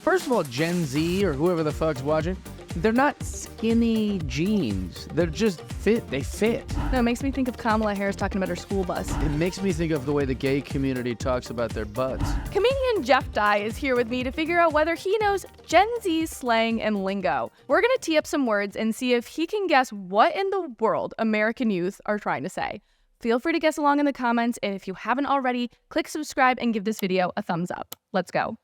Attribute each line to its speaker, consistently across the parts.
Speaker 1: First of all, Gen Z or whoever the fuck's watching, they're not skinny jeans. They're just fit. They fit.
Speaker 2: No, it makes me think of Kamala Harris talking about her school bus.
Speaker 1: It makes me think of the way the gay community talks about their butts.
Speaker 2: Comedian Jeff Dye is here with me to figure out whether he knows Gen Z slang and lingo. We're going to tee up some words and see if he can guess what in the world American youth are trying to say. Feel free to guess along in the comments, and if you haven't already, click subscribe and give this video a thumbs up. Let's go.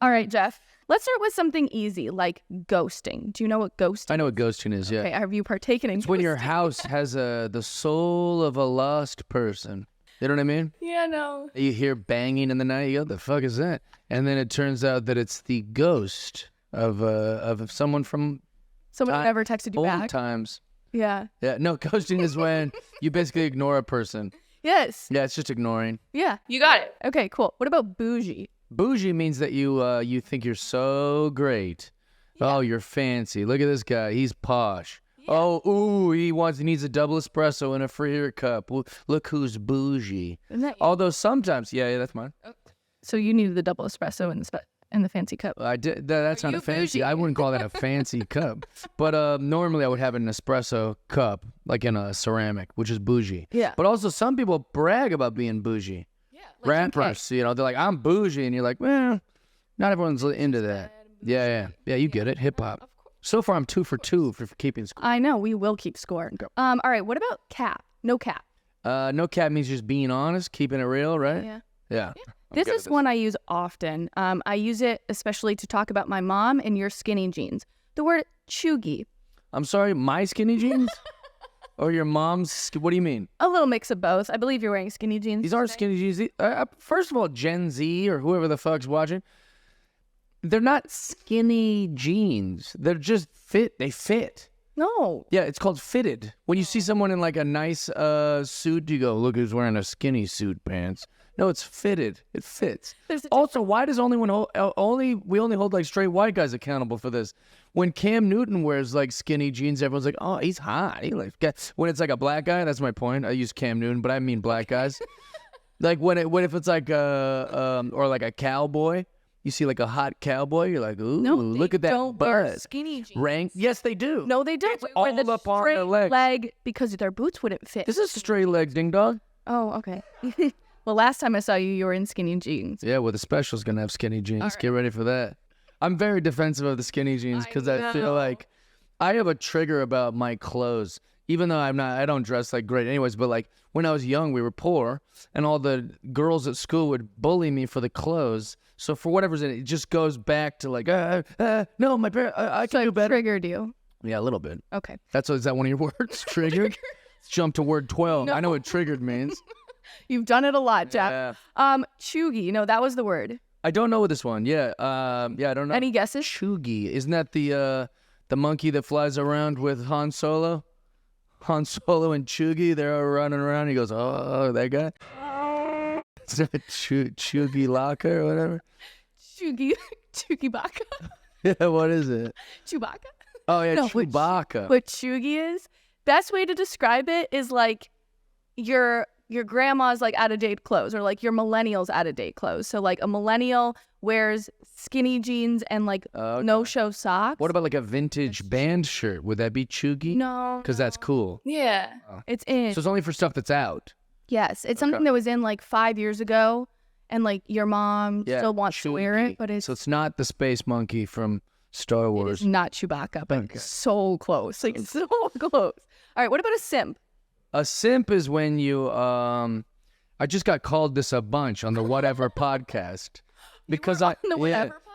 Speaker 2: All right, Jeff. Let's start with something easy, like ghosting. Do you know what ghosting is?
Speaker 1: I know what ghosting is, yeah.
Speaker 2: Okay, have you partaken in
Speaker 1: It's
Speaker 2: ghosting?
Speaker 1: when your house has the soul of a lost person. You know what I mean?
Speaker 2: Yeah, no.
Speaker 1: You hear banging in the night, you go, the fuck is that? And then it turns out that it's the ghost of someone from
Speaker 2: Someone who never texted you
Speaker 1: old
Speaker 2: back.
Speaker 1: times.
Speaker 2: Yeah.
Speaker 1: Yeah, no, ghosting is when you basically ignore a person.
Speaker 2: Yes.
Speaker 1: Yeah, it's just ignoring.
Speaker 2: Yeah, you got it. Okay, cool. What about bougie?
Speaker 1: Bougie means that you think you're so great. Yeah. Oh, you're fancy. Look at this guy. He's posh. Yeah. Oh, ooh, he needs a double espresso in a Freer cup. Look who's bougie.
Speaker 2: Isn't that you?
Speaker 1: Although sometimes, yeah, that's mine.
Speaker 2: Oh. So you needed the double espresso in the fancy cup.
Speaker 1: I did. That's not a fancy.
Speaker 2: Bougie?
Speaker 1: I wouldn't call that a fancy cup. But normally I would have an espresso cup, like in a ceramic, which is bougie.
Speaker 2: Yeah.
Speaker 1: But also some people brag about being bougie. Rappers, you know, they're like, I'm bougie, and you're like, well, not everyone's into that. Yeah, you get it, hip hop. So far, I'm 2 for 2 for keeping score.
Speaker 2: I know, we will keep score.
Speaker 1: Go.
Speaker 2: All right, what about cap? No cap.
Speaker 1: No cap means just being honest, keeping it real, right? Yeah.
Speaker 2: This is one I use often. I use it especially to talk about my mom and your skinny jeans. The word Chuki.
Speaker 1: I'm sorry, my skinny jeans? Or your mom's, what do you mean?
Speaker 2: A little mix of both. I believe you're wearing skinny jeans.
Speaker 1: These aren't skinny jeans. First of all, Gen Z or whoever the fuck's watching, they're not skinny jeans. They're just fit. They fit.
Speaker 2: No.
Speaker 1: Yeah, it's called fitted. When you see someone in like a nice suit, you go, look who's wearing a skinny suit pants. No, it's fitted. It fits. Also, why does we only hold like straight white guys accountable for this? When Cam Newton wears like skinny jeans, everyone's like, oh, he's hot. When it's like a black guy, that's my point. I use Cam Newton, but I mean black guys. Like if it's like or like a cowboy, you see like a hot cowboy, you're like, ooh,
Speaker 2: no,
Speaker 1: look at that
Speaker 2: don't wear
Speaker 1: butt.
Speaker 2: skinny jeans.
Speaker 1: Rank? Yes, they do.
Speaker 2: No, they don't.
Speaker 1: It's all up on their legs.
Speaker 2: Leg because their boots wouldn't fit.
Speaker 1: This is straight legs, ding dong.
Speaker 2: Oh, okay. Well, last time I saw you, you were in skinny jeans.
Speaker 1: Yeah, well, the special's going to have skinny jeans. Right. Get ready for that. I'm very defensive of the skinny jeans because I feel like I have a trigger about my clothes. Even though I don't dress like great anyways, but like when I was young, we were poor and all the girls at school would bully me for the clothes. So for whatever reason, it just goes back to like, no, my parents, I can do better.
Speaker 2: Triggered you?
Speaker 1: Yeah, a little bit.
Speaker 2: Okay.
Speaker 1: Is that one of your words? Triggered? Let's jump to word 12. No. I know what triggered means.
Speaker 2: You've done it a lot, Jeff.
Speaker 1: Yeah.
Speaker 2: Chugi. That was the word.
Speaker 1: I don't know this one. Yeah. I don't know.
Speaker 2: Any guesses?
Speaker 1: Chuki. Isn't that the monkey that flies around with Han Solo? Han Solo and Chuki, they're running around. He goes, oh, that guy? Is that Chuki Laka or whatever?
Speaker 2: Chuki Baka.
Speaker 1: Yeah, what is it?
Speaker 2: Chewbacca.
Speaker 1: Oh, yeah, no, Chewbacca.
Speaker 2: What Chugi is? Best way to describe it is like your grandma's like out-of-date clothes, or like your millennial's out-of-date clothes. So like a millennial wears skinny jeans and like no-show socks.
Speaker 1: What about like a vintage band shirt? Would that be Chuki?
Speaker 2: No.
Speaker 1: Because that's cool.
Speaker 2: Yeah. It's in.
Speaker 1: So it's only for stuff that's out.
Speaker 2: Yes. It's something that was in like 5 years ago, and like your mom still wants to wear it, but it's...
Speaker 1: So it's not the space monkey from Star Wars.
Speaker 2: It is not Chewbacca, but so close. Like so close. All right, what about a simp?
Speaker 1: A simp is when you, I just got called this a bunch on the Whatever podcast. Because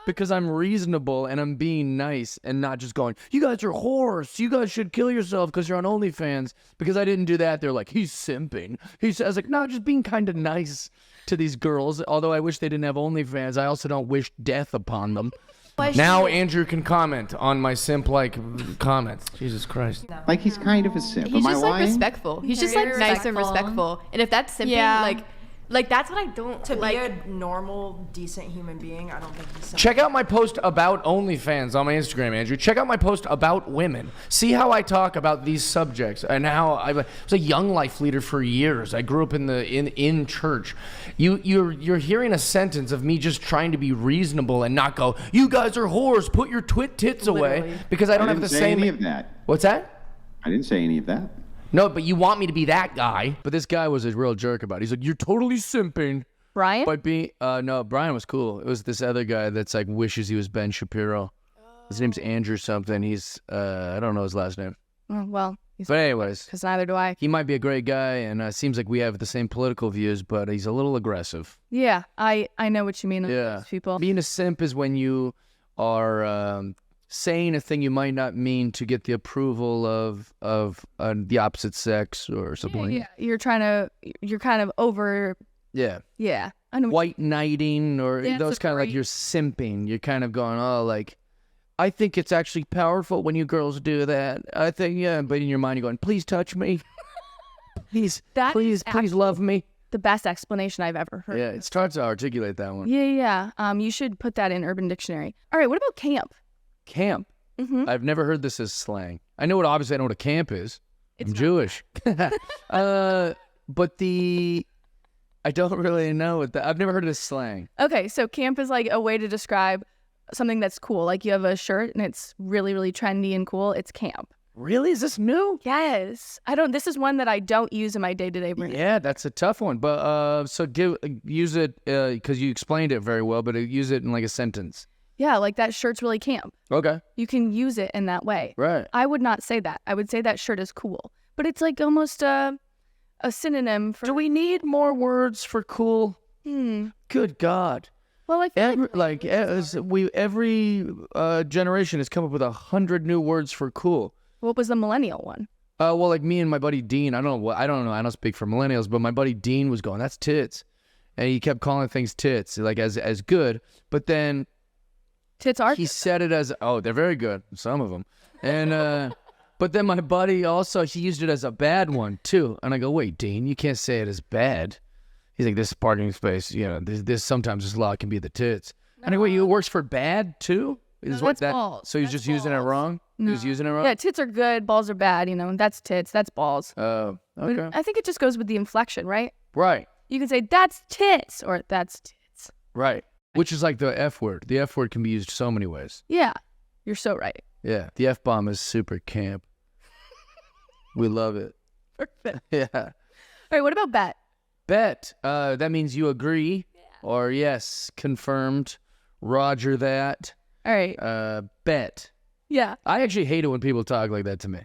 Speaker 1: because I'm reasonable and I'm being nice and not just going, you guys are whores. You guys should kill yourself because you're on OnlyFans. Because I didn't do that. They're like, he's simping. I was like, no, just being kind of nice to these girls. Although I wish they didn't have OnlyFans. I also don't wish death upon them. Now Andrew can comment on my simp-like comments. Jesus Christ.
Speaker 3: Like he's kind of a simp.
Speaker 4: He's
Speaker 3: Am
Speaker 4: just
Speaker 3: I
Speaker 4: like
Speaker 3: lying?
Speaker 4: respectful. He's just like nice and respectful. And if that's simping, like
Speaker 3: Like, that's what I don't
Speaker 4: To
Speaker 3: like.
Speaker 4: be a normal, decent human being, I don't think he's simp.
Speaker 1: Check out my post about OnlyFans on my Instagram, Andrew. Check out my post about women. See how I talk about these subjects and how I was a young life leader for years. I grew up in church. You're hearing a sentence of me just trying to be reasonable and not go, you guys are whores, put your tits away,
Speaker 4: Literally.
Speaker 1: because I don't have
Speaker 5: didn't
Speaker 1: the
Speaker 5: say
Speaker 1: same.
Speaker 5: any of that.
Speaker 1: What's that?
Speaker 5: I didn't say any of that.
Speaker 1: No, but you want me to be that guy. But this guy was a real jerk about it. He's like, you're totally simping.
Speaker 2: Brian?
Speaker 1: But no, Brian was cool. It was this other guy that's like wishes he was Ben Shapiro. His name's Andrew something. He's I don't know his last name.
Speaker 2: Oh, well,
Speaker 1: But anyways,
Speaker 2: because neither do I.
Speaker 1: he might be a great guy, and seems like we have the same political views, but he's a little aggressive.
Speaker 2: Yeah, I know what you mean.
Speaker 1: Yeah.
Speaker 2: Those people.
Speaker 1: Being a simp is when you are saying a thing you might not mean to get the approval of the opposite sex or something like
Speaker 2: Yeah,
Speaker 1: that.
Speaker 2: you're kind of over.
Speaker 1: Yeah.
Speaker 2: Yeah, I know.
Speaker 1: White knighting or
Speaker 2: That's
Speaker 1: those
Speaker 2: a
Speaker 1: kind of like
Speaker 2: great-
Speaker 1: you're simping. You're kind of going, oh, like, I think it's actually powerful when you girls do that. I think, yeah, but in your mind you're going, please touch me. Please,
Speaker 2: That
Speaker 1: please,
Speaker 2: is
Speaker 1: please love me.
Speaker 2: the best explanation I've ever heard.
Speaker 1: Yeah, it's hard to articulate that one.
Speaker 2: Yeah. You should put that in Urban Dictionary. All right, what about camp?
Speaker 1: Camp.
Speaker 2: Mm-hmm.
Speaker 1: I've never heard this as slang. I know obviously I know what a camp is.
Speaker 2: It's
Speaker 1: I'm
Speaker 2: not.
Speaker 1: Jewish. But I don't really know what I've never heard of this slang.
Speaker 2: Okay, so camp is like a way to describe something that's cool. Like you have a shirt and it's really, really trendy and cool. It's camp.
Speaker 1: Really? Is this new?
Speaker 2: Yes. This is one that I don't use in my day-to-day brand.
Speaker 1: Yeah, that's a tough one. But so use it because you explained it very well. But use it in like a sentence.
Speaker 2: Yeah, like that shirt's really camp.
Speaker 1: Okay.
Speaker 2: You can use it in that way.
Speaker 1: Right.
Speaker 2: I would not say that. I would say that shirt is cool. But it's like almost a synonym for...
Speaker 1: Do we need more words for cool? Good God.
Speaker 2: Well, I feel
Speaker 1: Every generation has come up with 100 new words for cool.
Speaker 2: what was the millennial one?
Speaker 1: Well, like me and my buddy Dean, I don't know. I don't speak for millennials, but my buddy Dean was going, that's tits. And he kept calling things tits, like as good. But then
Speaker 2: Tits are...
Speaker 1: he said it as, oh, they're very good, some of them. And, but then my buddy also, he used it as a bad one too. And I go, wait, Dean, you can't say it as bad. He's like, this parking space, this sometimes this law can be the tits. And I go, wait, it works for bad too? Is
Speaker 2: No, that's balls.
Speaker 1: So he's
Speaker 2: That's
Speaker 1: just using it
Speaker 2: balls.
Speaker 1: wrong? He was using it wrong?
Speaker 2: Yeah, tits are good, balls are bad, That's tits, that's balls.
Speaker 1: Oh,
Speaker 2: But
Speaker 1: okay.
Speaker 2: I think it just goes with the inflection, right?
Speaker 1: Right,
Speaker 2: You can say, that's tits, or that's tits.
Speaker 1: right. Which is like the F word. The F word can be used so many ways.
Speaker 2: Yeah, you're so right.
Speaker 1: Yeah, the F-bomb is super camp. We love it.
Speaker 2: Perfect.
Speaker 1: Yeah.
Speaker 2: All right, what about bet?
Speaker 1: Bet. That means you agree. Or yes, confirmed. Roger that.
Speaker 2: All right.
Speaker 1: Bet.
Speaker 2: Yeah.
Speaker 1: I actually hate it when people talk like that to me.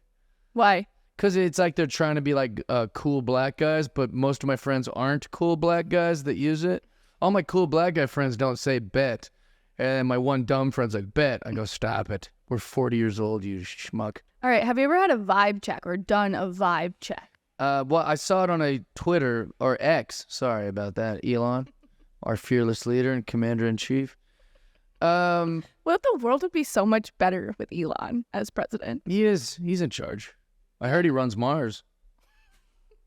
Speaker 2: Why?
Speaker 1: Because it's like they're trying to be like cool black guys, but most of my friends aren't cool black guys that use it. All my cool black guy friends don't say bet. And my one dumb friend's like, bet. I go, stop it. We're 40 years old, you schmuck.
Speaker 2: All right, have you ever had a vibe check or done a vibe check?
Speaker 1: Well, I saw it on a Twitter, or X. Sorry about that, Elon. Our fearless leader and commander-in-chief.
Speaker 2: Well, the world would be so much better with Elon as president.
Speaker 1: He's in charge. I heard he runs Mars.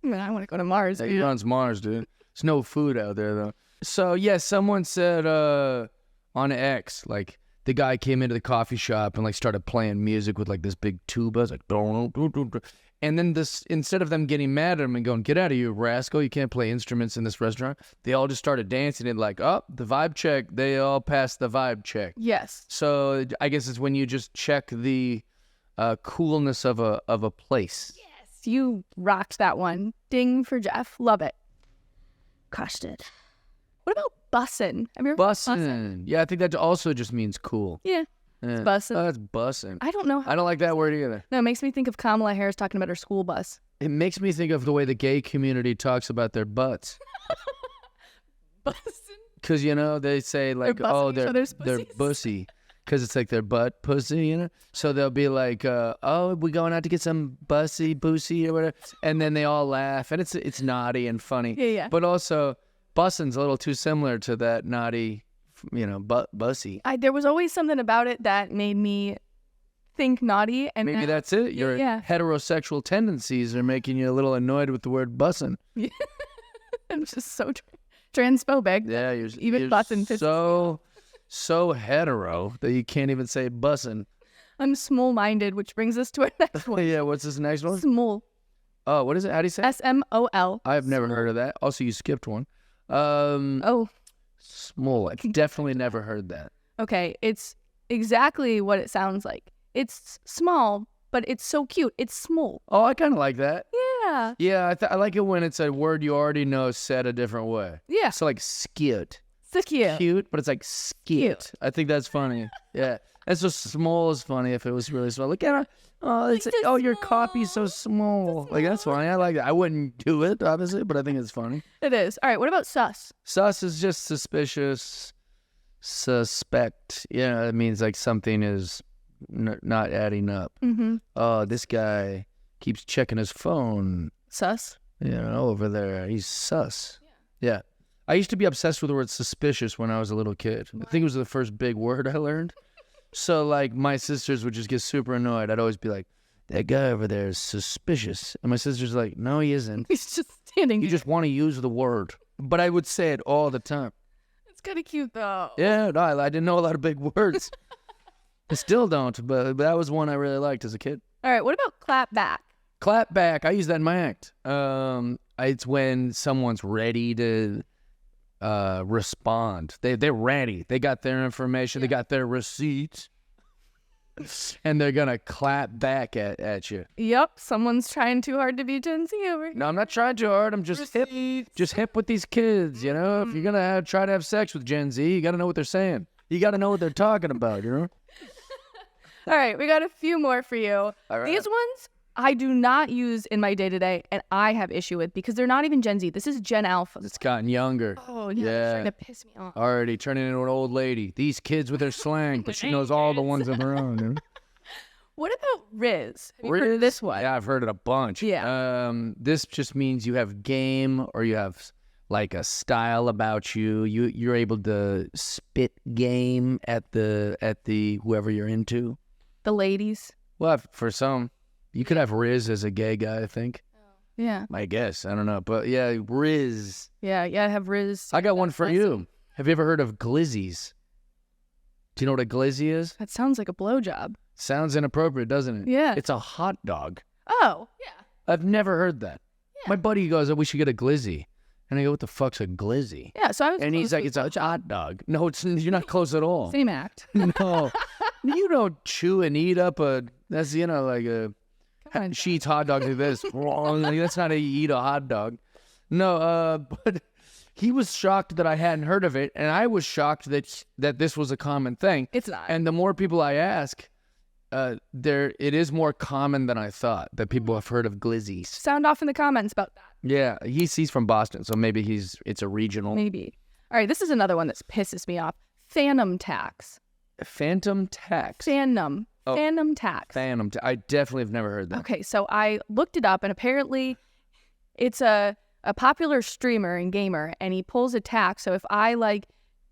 Speaker 2: I mean, I want to go to Mars.
Speaker 1: He runs Mars, dude. There's no food out there, though. So, yeah, someone said on X, like, the guy came into the coffee shop and, like, started playing music with, like, this big tuba. It's like, and then instead of them getting mad at him and going, get out of here, rascal, you can't play instruments in this restaurant, they all just started dancing and like, oh, the vibe check. They all passed the vibe check.
Speaker 2: Yes.
Speaker 1: So I guess it's when you just check the coolness of a place.
Speaker 2: Yes, you rocked that one. Ding for Jeff. Love it. Crushed it. What about bussin'? Have you ever
Speaker 1: Bussin'. Yeah, I think that also just means cool.
Speaker 2: Yeah.
Speaker 1: Yeah.
Speaker 2: bussin'.
Speaker 1: Oh, that's bussin'.
Speaker 2: I don't know.
Speaker 1: I don't like that word either.
Speaker 2: No, it makes me think of Kamala Harris talking about her school bus.
Speaker 1: It makes me think of the way the gay community talks about their butts.
Speaker 2: Bussin'?
Speaker 1: Because, they say like,
Speaker 2: bussing
Speaker 1: oh,
Speaker 2: each
Speaker 1: they're
Speaker 2: other's
Speaker 1: they're
Speaker 2: pussies.
Speaker 1: bussy. Because it's like their butt pussy, So they'll be like, oh, we going out to get some bussy, boosie or whatever. And then they all laugh. And it's naughty and funny.
Speaker 2: Yeah.
Speaker 1: But also, bussin's a little too similar to that naughty, bussy.
Speaker 2: There was always something about it that made me think naughty. And
Speaker 1: Maybe
Speaker 2: now-
Speaker 1: that's it. Your
Speaker 2: yeah.
Speaker 1: heterosexual tendencies are making you a little annoyed with the word bussin'.
Speaker 2: I'm just so... transphobic.
Speaker 1: Yeah,
Speaker 2: Even bussin' pisses
Speaker 1: so hetero that you can't even say bussin'.
Speaker 2: I'm small-minded, which brings us to our next one.
Speaker 1: Yeah, what's this next one?
Speaker 2: Small.
Speaker 1: Oh, what is it? How do you say it?
Speaker 2: SMOL.
Speaker 1: I've never heard of that. Also, you skipped one.
Speaker 2: Oh,
Speaker 1: Small. I've definitely never heard that.
Speaker 2: okay. It's exactly what it sounds like. It's small, but it's so cute. It's small.
Speaker 1: Oh, I kind of like that.
Speaker 2: Yeah.
Speaker 1: Yeah, I like it when it's a word you already know said a different way.
Speaker 2: Yeah.
Speaker 1: So like skit.
Speaker 2: So cute.
Speaker 1: Cute, but it's like skit.
Speaker 2: Cute.
Speaker 1: I think that's funny. Yeah. And so small is funny if it was really small. Look at
Speaker 2: so
Speaker 1: your
Speaker 2: small.
Speaker 1: copy's so small. Like that's funny. I like that. I wouldn't do it, obviously, but I think it's funny.
Speaker 2: It is. All right. What about sus?
Speaker 1: Sus is just suspicious, suspect. Yeah, it means like something is not adding up.
Speaker 2: Mm-hmm.
Speaker 1: Oh, this guy keeps checking his phone.
Speaker 2: Sus.
Speaker 1: Over there. He's sus. Yeah. I used to be obsessed with the word suspicious when I was a little kid. I think it was the first big word I learned. So, like, my sisters would just get super annoyed. I'd always be like, that guy over there is suspicious. And my sister's like, no, he isn't.
Speaker 2: He's just standing
Speaker 1: You
Speaker 2: there.
Speaker 1: just want to use the word. But I would say it all the time.
Speaker 2: It's kind of cute, though.
Speaker 1: Yeah, no, I didn't know a lot of big words. I still don't, but that was one I really liked as a kid.
Speaker 2: All right. What about clap back?
Speaker 1: Clap back. I use that in my act. It's when someone's ready to respond. They're ready. They got their information. They got their receipts. And they're going to clap back at you.
Speaker 2: Yep. Someone's trying too hard to be Gen Z over here.
Speaker 1: No, I'm not trying too hard. I'm just hip with these kids, you know? If you're going to try to have sex with Gen Z, you got to know what they're saying. You got to know what they're talking about, you know?
Speaker 2: All right. We got a few more for you.
Speaker 1: All right.
Speaker 2: These ones I do not use in my day-to-day, and I have issue with because they're not even Gen Z. This is Gen Alpha.
Speaker 1: It's gotten younger.
Speaker 2: Oh, yeah. It's trying to piss me off.
Speaker 1: Already turning into an old lady. These kids with their slang, but she knows all the ones of her own. You know?
Speaker 2: What about Riz? Have you heard of this one?
Speaker 1: Yeah, I've heard it a bunch.
Speaker 2: Yeah.
Speaker 1: This just means you have game or you have like a style about you. You're able to spit game at the whoever you're into.
Speaker 2: The ladies.
Speaker 1: Well, for some, you could have Riz as a gay guy, I think.
Speaker 2: Yeah.
Speaker 1: I guess. I don't know. But yeah, Riz.
Speaker 2: Yeah, I have Riz.
Speaker 1: I got one for
Speaker 2: Spicy.
Speaker 1: you. Have you ever heard of glizzies? Do you know what a glizzy is?
Speaker 2: That sounds like a blowjob.
Speaker 1: Sounds inappropriate, doesn't it?
Speaker 2: Yeah.
Speaker 1: It's a hot dog.
Speaker 2: Oh, yeah.
Speaker 1: I've never heard that.
Speaker 2: Yeah.
Speaker 1: My buddy goes, oh, we should get a glizzy. And I go, what the fuck's a glizzy?
Speaker 2: Yeah, so I was
Speaker 1: And he's
Speaker 2: close
Speaker 1: like,
Speaker 2: with
Speaker 1: it's a hot dog. No, you're not close at all.
Speaker 2: same act.
Speaker 1: No. You don't chew and eat up that's, like
Speaker 2: Come on,
Speaker 1: she eats hot dogs like this. Like, that's not how you eat a hot dog. No, but he was shocked that I hadn't heard of it. And I was shocked that this was a common thing.
Speaker 2: It's not.
Speaker 1: And the more people I ask, it is more common than I thought that people have heard of glizzies.
Speaker 2: Sound off in the comments about that.
Speaker 1: Yeah, he's from Boston, so maybe it's a regional.
Speaker 2: Maybe. All right, this is another one that pisses me off. Phantom tax.
Speaker 1: Phantom tax.
Speaker 2: Phantom.
Speaker 1: Oh.
Speaker 2: Phantom tax.
Speaker 1: Phantom. I definitely have never heard that.
Speaker 2: Okay, so I looked it up, and apparently it's a popular streamer and gamer, and he pulls a tax. So if I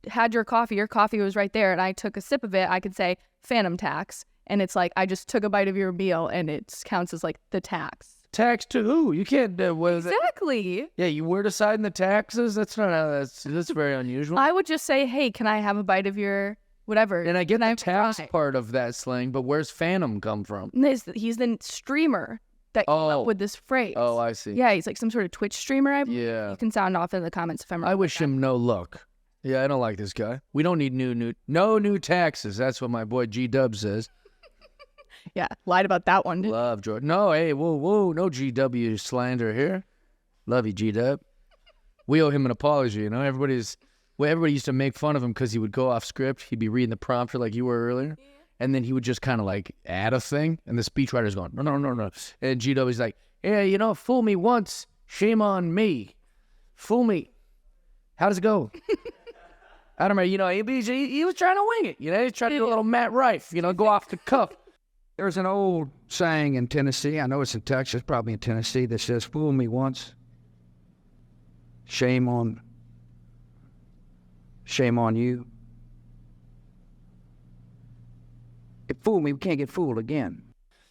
Speaker 2: had your coffee was right there, and I took a sip of it, I could say phantom tax, and it's like I just took a bite of your meal, and it counts as like the tax.
Speaker 1: Tax to who? You can't. What is that?
Speaker 2: Exactly.
Speaker 1: Yeah, you were deciding the taxes. That's not how that's very unusual.
Speaker 2: I would just say, hey, can I have a bite of your whatever?
Speaker 1: And I get
Speaker 2: Can
Speaker 1: the tax
Speaker 2: fry?
Speaker 1: part of that slang, but where's Phantom come from?
Speaker 2: He's the streamer that came up with this phrase.
Speaker 1: Oh, I see.
Speaker 2: Yeah, he's like some sort of Twitch streamer.
Speaker 1: Yeah.
Speaker 2: You can sound off in the comments if I'm.
Speaker 1: I wish him no luck. Yeah, I don't like this guy. We don't need no new taxes. That's what my boy G-Dub says.
Speaker 2: Yeah, lied about that one.
Speaker 1: Love Jordan. No, hey, whoa, no GW slander here. Love you, G-Dub. We owe him an apology, you know. Everybody used to make fun of him because he would go off script. He'd be reading the prompter like you were earlier. Yeah. And then he would just kind of like add a thing. And the speechwriter's going, no. And GW's like, yeah, fool me once, shame on me. Fool me. How does it go? I don't know, he was trying to wing it. He's trying to do a little Matt Rife, go off the cuff.
Speaker 3: There's an old saying in Tennessee, I know it's in Texas, probably in Tennessee, that says, fool me once, shame on you. If fool me, we can't get fooled again.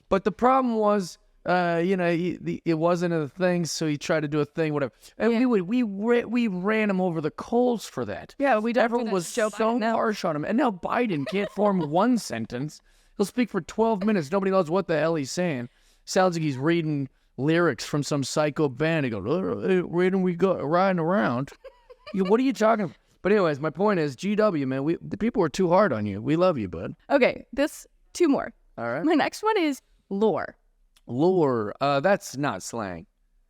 Speaker 1: But the problem was it wasn't a thing, so he tried to do a thing, whatever. And we ran him over the coals for that.
Speaker 2: Yeah, we don't.
Speaker 1: Everyone was so harsh on him, and now Biden can't form one sentence. He'll speak for 12 minutes. Nobody knows what the hell he's saying. Sounds like he's reading lyrics from some psycho band. He goes, we go riding around. What are you talking about? But anyways, my point is, GW, man, the people were too hard on you. We love you, bud.
Speaker 2: Okay, two more.
Speaker 1: All right.
Speaker 2: My next one is lore.
Speaker 1: Lore. That's not slang.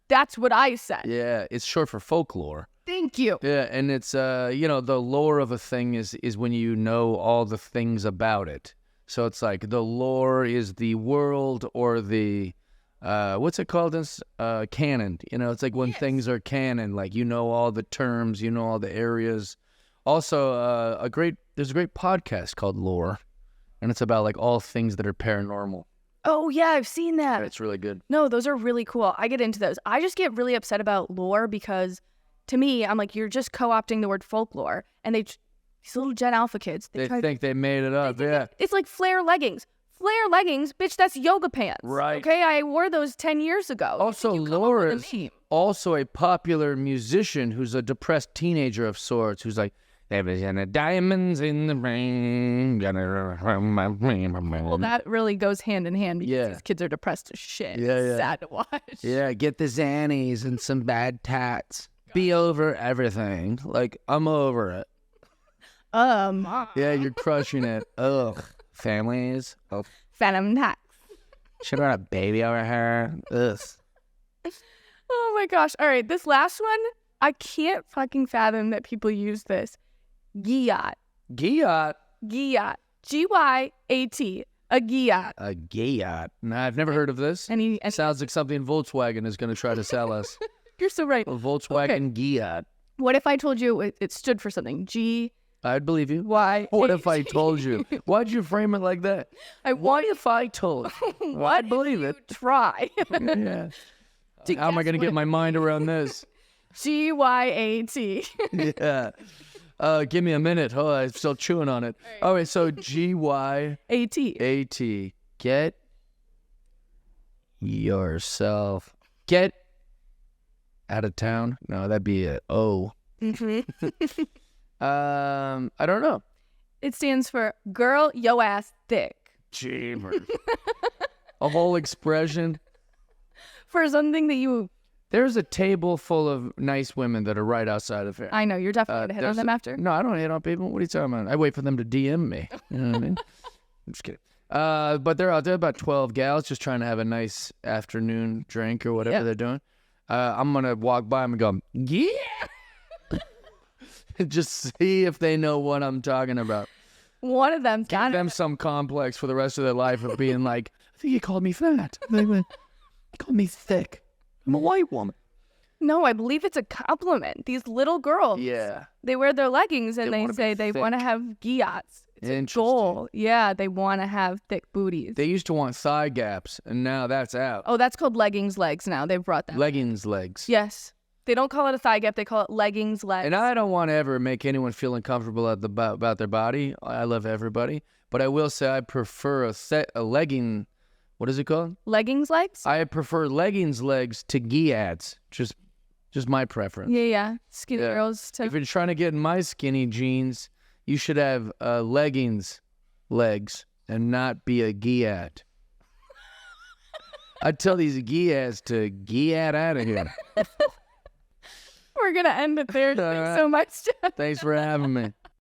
Speaker 2: That's what I said.
Speaker 1: Yeah, it's short for folklore.
Speaker 2: Thank you.
Speaker 1: Yeah, and it's the lore of a thing is when you know all the things about it. So it's like the lore is the world or the what's it called? Canon. It's like when things are canon, like all the terms, all the areas. Also, there's a great podcast called Lore, and it's about like all things that are paranormal.
Speaker 2: Oh yeah, I've seen that.
Speaker 1: It's really good.
Speaker 2: No, those are really cool. I get into those. I just get really upset about lore because, to me, I'm like, you're just co-opting the word folklore, and these little Gen Alpha kids,
Speaker 1: they think they made it up. Yeah,
Speaker 2: it's like flare leggings. Flare leggings, bitch, that's yoga pants.
Speaker 1: Right.
Speaker 2: Okay, I wore those 10 years ago.
Speaker 1: Also, Lore is also a popular musician who's a depressed teenager of sorts, who's like, there was diamonds in the rain.
Speaker 2: Well, that really goes hand in hand because these kids are depressed as shit.
Speaker 1: Yeah,
Speaker 2: it's sad to watch.
Speaker 1: Yeah, get the Xannies and some bad tats. Be over everything. Like, I'm over it. Yeah, you're crushing it. Ugh. Families. Oh.
Speaker 2: Phantom tax.
Speaker 1: Should have got a baby over her. Ugh.
Speaker 2: Oh my gosh. All right, this last one, I can't fucking fathom that people use this. Gyat.
Speaker 1: Gyat?
Speaker 2: Gyat. G-Y-A-T. A gyat.
Speaker 1: A gyat. Nah, I've never heard of this. Sounds like something Volkswagen is going to try to sell us.
Speaker 2: You're so right.
Speaker 1: A Volkswagen Gyat.
Speaker 2: What if I told you it stood for something?
Speaker 1: I'd believe you.
Speaker 2: Why?
Speaker 1: What if I told you? Why'd you frame it like that? What if I told you? Well, I'd believe it.
Speaker 2: Try.
Speaker 1: Yeah. How am I going to get my mind around this?
Speaker 2: G-Y-A-T.
Speaker 1: Yeah. Give me a minute. Oh, I'm still chewing on it. All right, so G-Y-A-T. A-T. Get yourself. Get out of town. No, that'd be a O.
Speaker 2: Mm-hmm.
Speaker 1: I don't know.
Speaker 2: It stands for girl, yo ass thick.
Speaker 1: Jeebers. A whole expression.
Speaker 2: For something that you...
Speaker 1: There's a table full of nice women that are right outside of here.
Speaker 2: I know, you're definitely going to hit on them after.
Speaker 1: No, I don't hit on people. What are you talking about? I wait for them to DM me. You know what I mean? I'm just kidding. But they're out there, about 12 gals, just trying to have a nice afternoon drink or whatever they're doing. I'm going to walk by them and go, yeah! Just see if they know what I'm talking about.
Speaker 2: One of them
Speaker 1: Give them some complex for the rest of their life of being like, I think he called me fat. He called me thick. I'm a white woman.
Speaker 2: No, I believe it's a compliment. These little girls.
Speaker 1: Yeah.
Speaker 2: They wear their leggings and they say they want to have gyats. It's a goal. Yeah, they want to have thick booties.
Speaker 1: They used to want thigh gaps, and now that's out.
Speaker 2: Oh, that's called leggings legs now. They've brought that.
Speaker 1: Leggings legs.
Speaker 2: Yes. They don't call it a thigh gap. They call it leggings legs.
Speaker 1: And I don't want to ever make anyone feel uncomfortable about their body. I love everybody. But I will say I prefer a legging, what is it called?
Speaker 2: Leggings legs?
Speaker 1: I prefer leggings legs to gyads. Just my preference.
Speaker 2: Yeah. Skinny girls.
Speaker 1: If you're trying to get in my skinny jeans, you should have leggings legs and not be a gyat. I tell these gyads to gyat out of here.
Speaker 2: We're going to end it there. Thanks so much, Jeff.
Speaker 1: Thanks for having me.